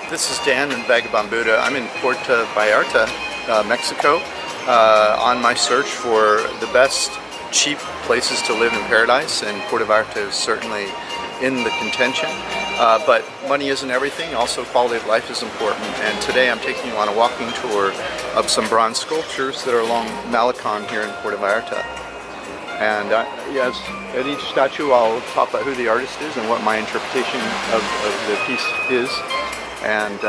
This is Dan in Vagabond. I'm in Puerto Vallarta, Mexico, on my search for the best cheap places to live in paradise, and Puerto Vallarta is certainly in the contention. But money isn't everything, also quality of life is important, and today I'm taking you on a walking tour of some bronze sculptures that are along Malecon here in Puerto Vallarta. And yes, at each statue I'll talk about who the artist is and what my interpretation of the piece is. And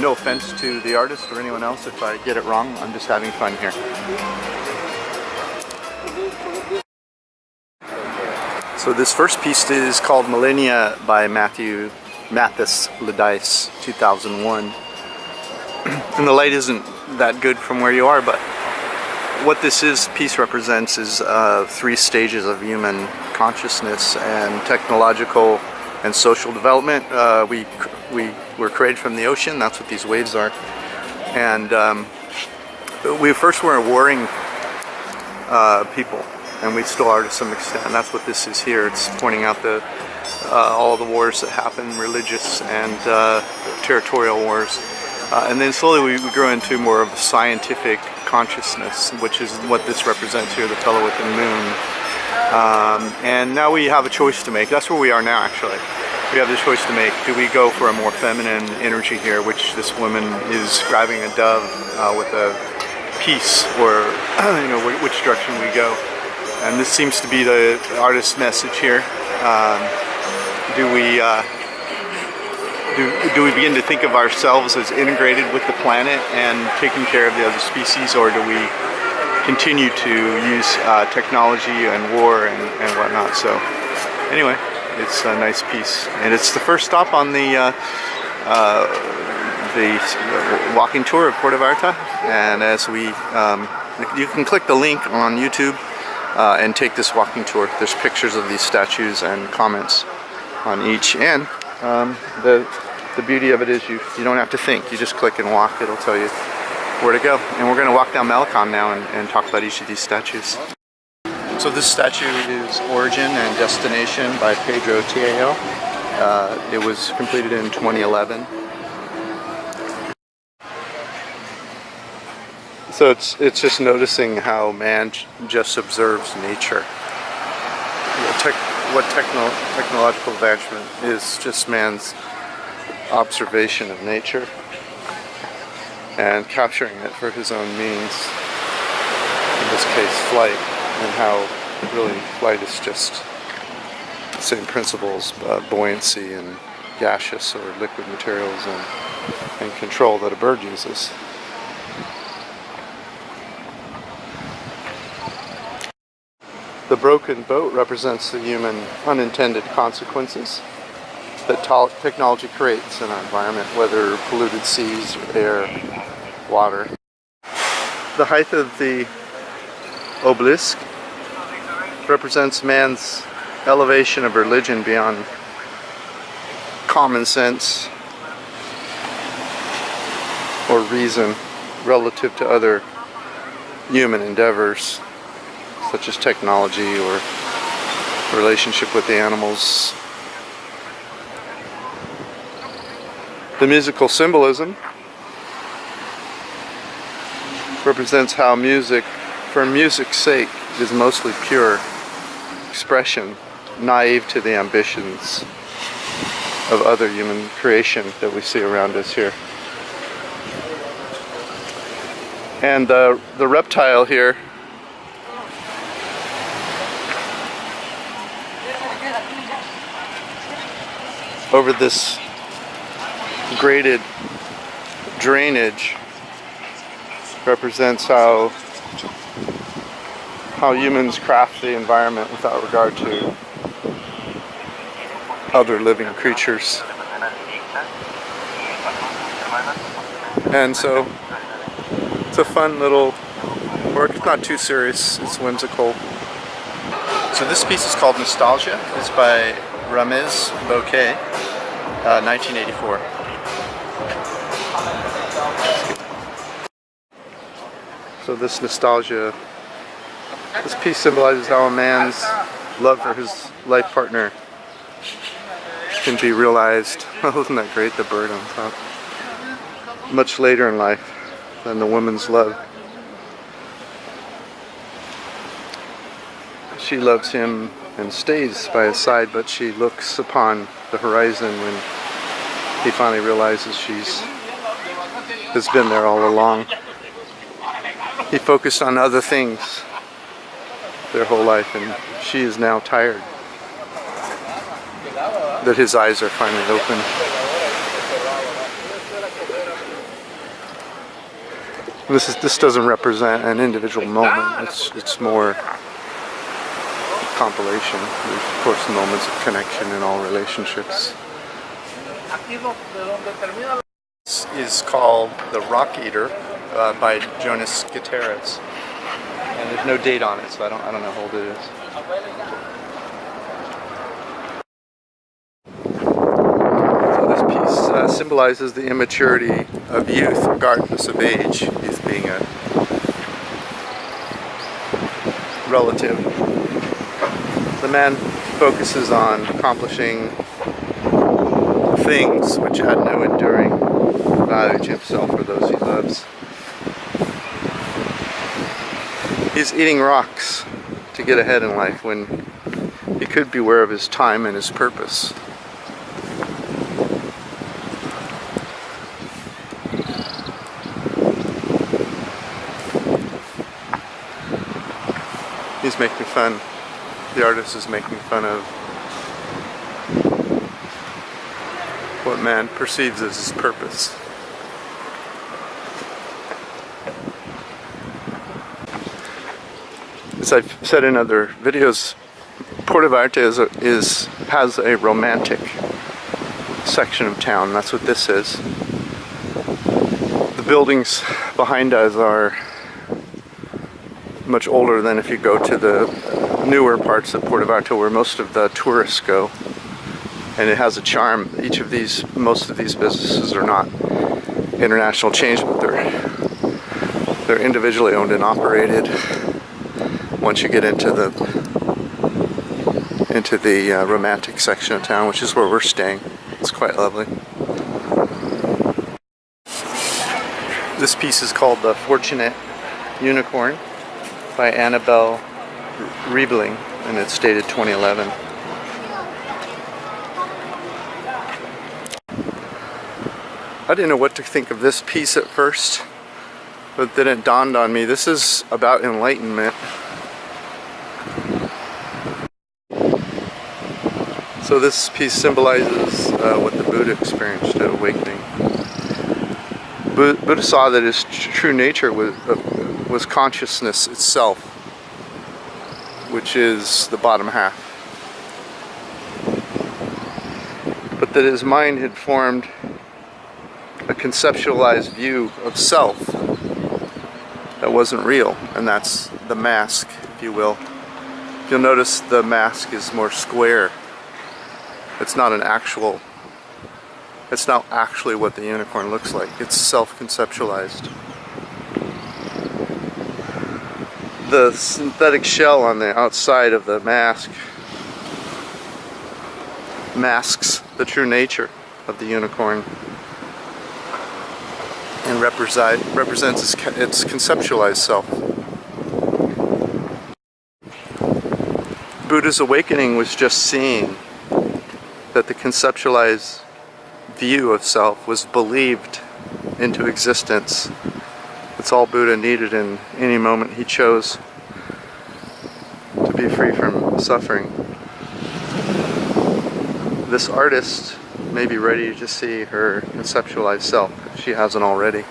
no offense to the artist or anyone else if I get it wrong, I'm just having fun here. So this first piece is called Millennia by Mathis Ledice, 2001. And the light isn't that good from where you are, but what this piece represents is 3 stages of human consciousness and technological and social development. We were created from the ocean, that's what these waves are. And we first were warring people, and we still are to some extent, and that's what this is here. It's pointing out all the wars that happen, religious and territorial wars. And then slowly we grew into more of a scientific consciousness, which is what this represents here, the fellow with the moon. And now we have a choice to make. That's where we are now, actually. We have the choice to make. Do we go for a more feminine energy here, which this woman is grabbing a dove with a piece, or which direction we go? And this seems to be the artist's message here. Do we begin to think of ourselves as integrated with the planet and taking care of the other species, or do we continue to use technology and war and whatnot? So anyway, it's a nice piece, and it's the first stop on the walking tour of Puerto Vallarta. And as you can click the link on YouTube and take this walking tour. There's pictures of these statues and comments on each, and the beauty of it is you don't have to think. You just click and walk. It'll tell you where to go. And we're going to walk down Malecon now and talk about each of these statues. So this statue is Origin and Destination by Pedro Tiello. It was completed in 2011. So it's just noticing how man just observes nature. What technological advancement is just man's observation of nature and capturing it for his own means, in this case flight, and how really flight is just the same principles, buoyancy and gaseous or liquid materials and control that a bird uses. The broken boat represents the human unintended consequences that technology creates in our environment, whether polluted seas, air, water. The height of the obelisk represents man's elevation of religion beyond common sense or reason relative to other human endeavors, such as technology or relationship with the animals. The musical symbolism represents how music, for music's sake, is mostly pure expression, naive to the ambitions of other human creation that we see around us here. And the reptile here over this graded drainage represents how humans craft the environment without regard to other living creatures. And so it's a fun little work. It's not too serious, it's whimsical. So this piece is called Nostalgia. It's by Ramez Bouquet, 1984. So this nostalgia, this piece symbolizes how a man's love for his life partner can be realized. Oh, isn't that great, the bird on top? much later in life than the woman's love. She loves him and stays by his side, but she looks upon the horizon when he finally realizes has been there all along. He focused on other things their whole life, and she is now tired that his eyes are finally open. This doesn't represent an individual moment. It's more compilation. There's of course moments of connection in all relationships. This is called The Rock Eater by Jonas Guitarists, and there's no date on it, so I don't know how old it is. So this piece symbolizes the immaturity of youth, regardless of age. Youth being a relative. The man focuses on accomplishing things which add no enduring value to himself or those he loves. He's eating rocks to get ahead in life when he could be aware of his time and his purpose. He's making fun. The artist is making fun of what man perceives as his purpose. As I've said in other videos, Puerto Vallarta has a romantic section of town. That's what this is. The buildings behind us are much older than if you go to the newer parts of Puerto Vallarta where most of the tourists go. And it has a charm. Most of these businesses are not international chains, but they're individually owned and operated. Once you get into the romantic section of town, which is where we're staying, it's quite lovely. This piece is called The Fortunate Unicorn by Annabel and it's dated 2011. I didn't know what to think of this piece at first, but then it dawned on me, this is about enlightenment. So this piece symbolizes what the Buddha experienced at awakening. Buddha saw that his true nature was consciousness itself, which is the bottom half. But that his mind had formed a conceptualized view of self that wasn't real, and that's the mask, if you will. You'll notice the mask is more square. It's not actually what the unicorn looks like. It's self-conceptualized. The synthetic shell on the outside of the mask masks the true nature of the unicorn and represents its conceptualized self. Buddha's awakening was just seeing that the conceptualized view of self was believed into existence. It's all Buddha needed in any moment he chose to be free from suffering. This artist may be ready to see her conceptualized self if she hasn't already.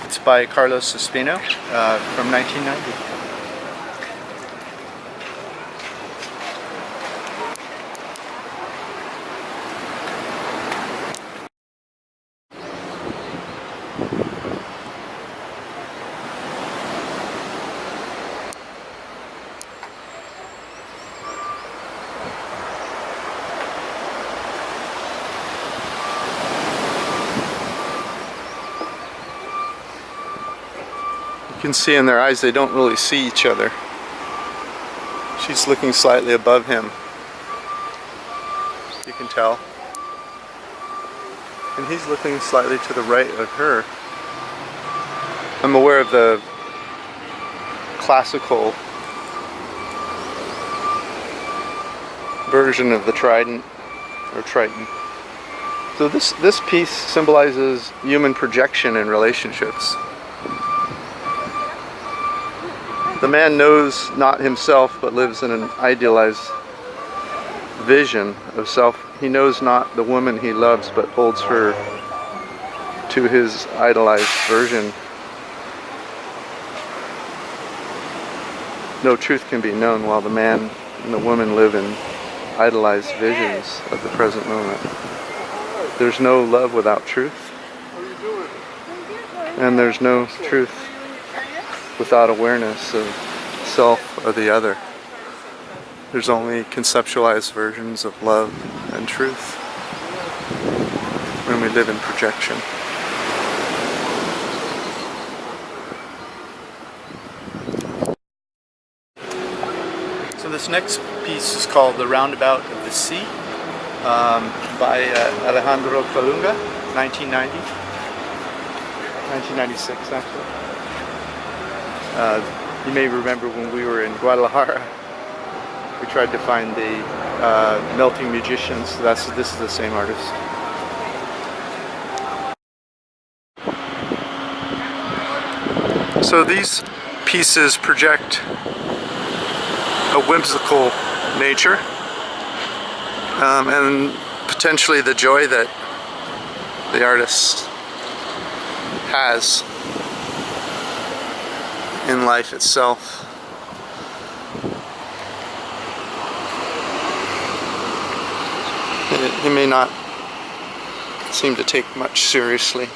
It's by Carlos Espino from 1990. You can see in their eyes they don't really see each other. She's looking slightly above him. You can tell. And he's looking slightly to the right of her. I'm aware of the classical version of the trident or triton. So this piece symbolizes human projection in relationships. The man knows not himself, but lives in an idealized vision of self. He knows not the woman he loves, but holds her to his idolized version. No truth can be known while the man and the woman live in idolized visions of the present moment. There's no love without truth, and there's no truth without awareness of self or the other. There's only conceptualized versions of love and truth when we live in projection. So this next piece is called The Roundabout of the Sea by Alejandro Beluga, 1996 actually. You may remember when we were in Guadalajara, we tried to find the melting musicians. This is the same artist. So these pieces project a whimsical nature and potentially the joy that the artist has in life itself. He may not seem to take much seriously,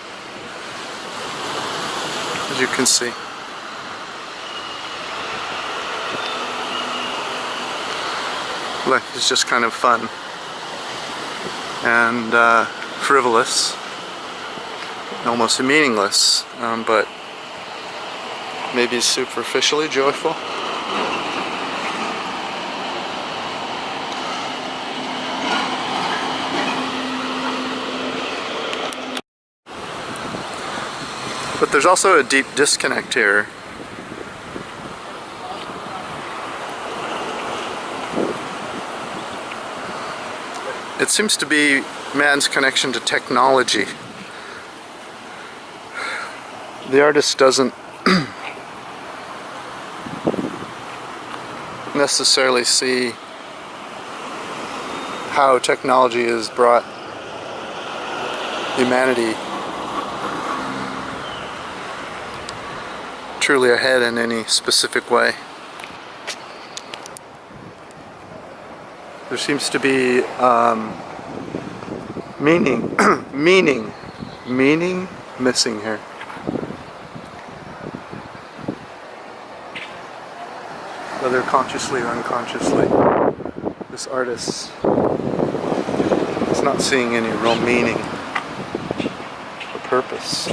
as you can see. Life is just kind of fun and frivolous, almost meaningless, but maybe superficially joyful. But there's also a deep disconnect here. It seems to be man's connection to technology. The artist doesn't necessarily see how technology has brought humanity truly ahead in any specific way. There seems to be meaning missing here. Whether consciously or unconsciously, this artist is not seeing any real meaning or purpose.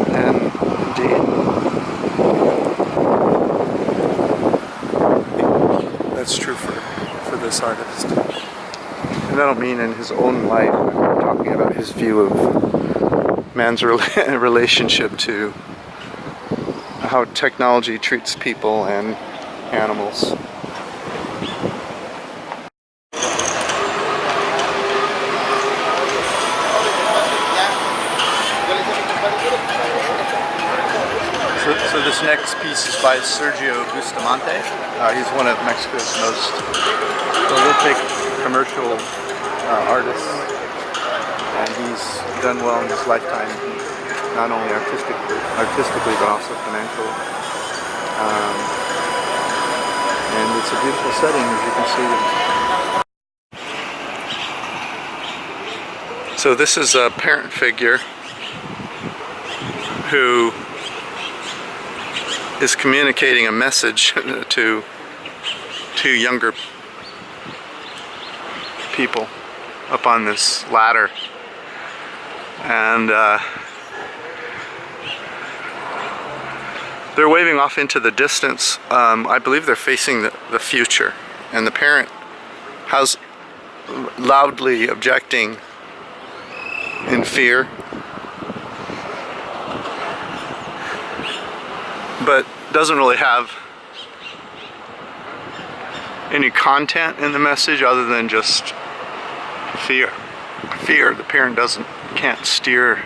And indeed, that's true for this artist. And I don't mean in his own life. I'm talking about his view of man's relationship to how technology treats people and animals. So this next piece is by Sergio Bustamante. He's one of Mexico's most prolific commercial artists, and he's done well in his lifetime, not only artistically but also financially. And it's a beautiful setting, as you can see. So this is a parent figure who is communicating a message to younger people up on this ladder, and They're waving off into the distance. I believe they're facing the future, and the parent has loudly objecting in fear, but doesn't really have any content in the message other than just fear. Fear. The parent can't steer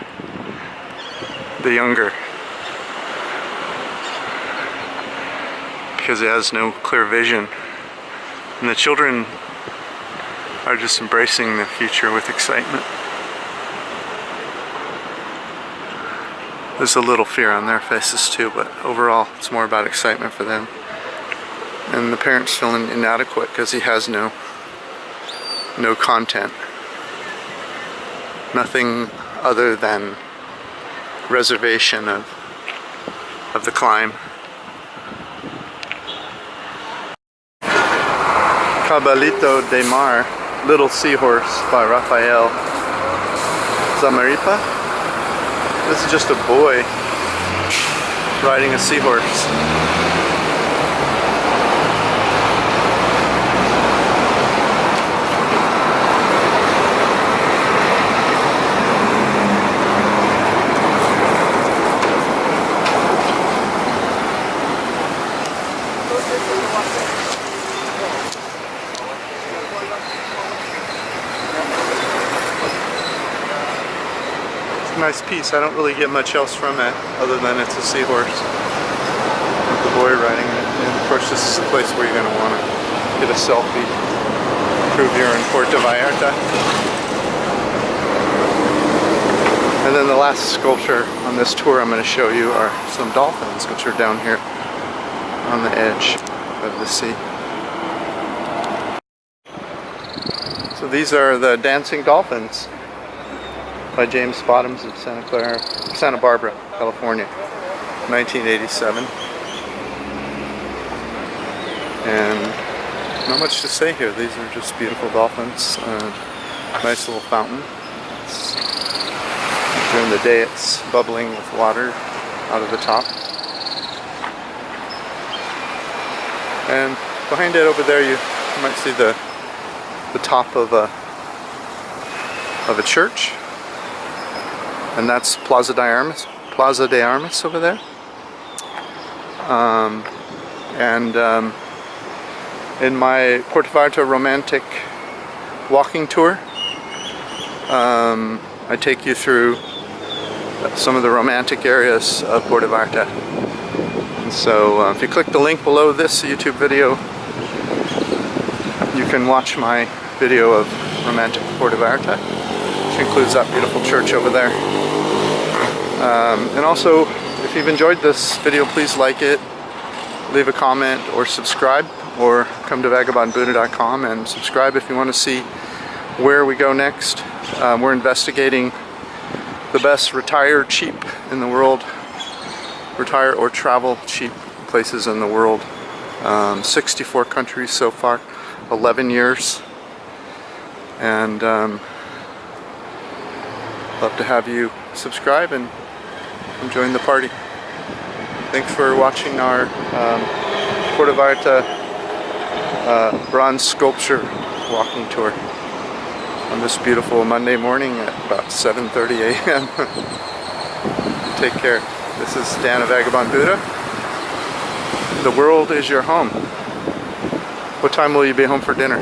the younger because it has no clear vision, and the children are just embracing the future with excitement. There's a little fear on their faces too, but overall it's more about excitement for them. And the parent's feeling inadequate because he has no content. Nothing other than reservation of the climb. Caballito de Mar, Little Seahorse by Rafael Zamaripa. This is just a boy riding a seahorse. Nice piece. I don't really get much else from it other than it's a seahorse with the boy riding it. And of course this is the place where you're going to want to get a selfie, prove you're in Puerto Vallarta. And then the last sculpture on this tour I'm going to show you are some dolphins, which are down here on the edge of the sea. So these are the dancing dolphins by James Bottoms of Santa Barbara, California, 1987. And not much to say here. These are just beautiful dolphins. Nice little fountain. During the day it's bubbling with water out of the top. And behind it over there you might see the top of a church. And that's Plaza de Armas over there. In my Puerto Vallarta romantic walking tour, I take you through some of the romantic areas of Puerto Vallarta. And so if you click the link below this YouTube video, you can watch my video of romantic Puerto Vallarta, which includes that beautiful church over there. And also, if you've enjoyed this video, please like it, leave a comment, or subscribe, or come to vagabondbuddha.com and subscribe if you want to see where we go next. We're investigating the best retire cheap in the world, retire or travel cheap places in the world. 64 countries so far, 11 years. And love to have you subscribe and join the party. Thanks for watching our Puerto Vallarta bronze sculpture walking tour on this beautiful Monday morning at about 7:30 a.m. Take care. This is Dan of Vagabond Buddha. The world is your home. What time will you be home for dinner?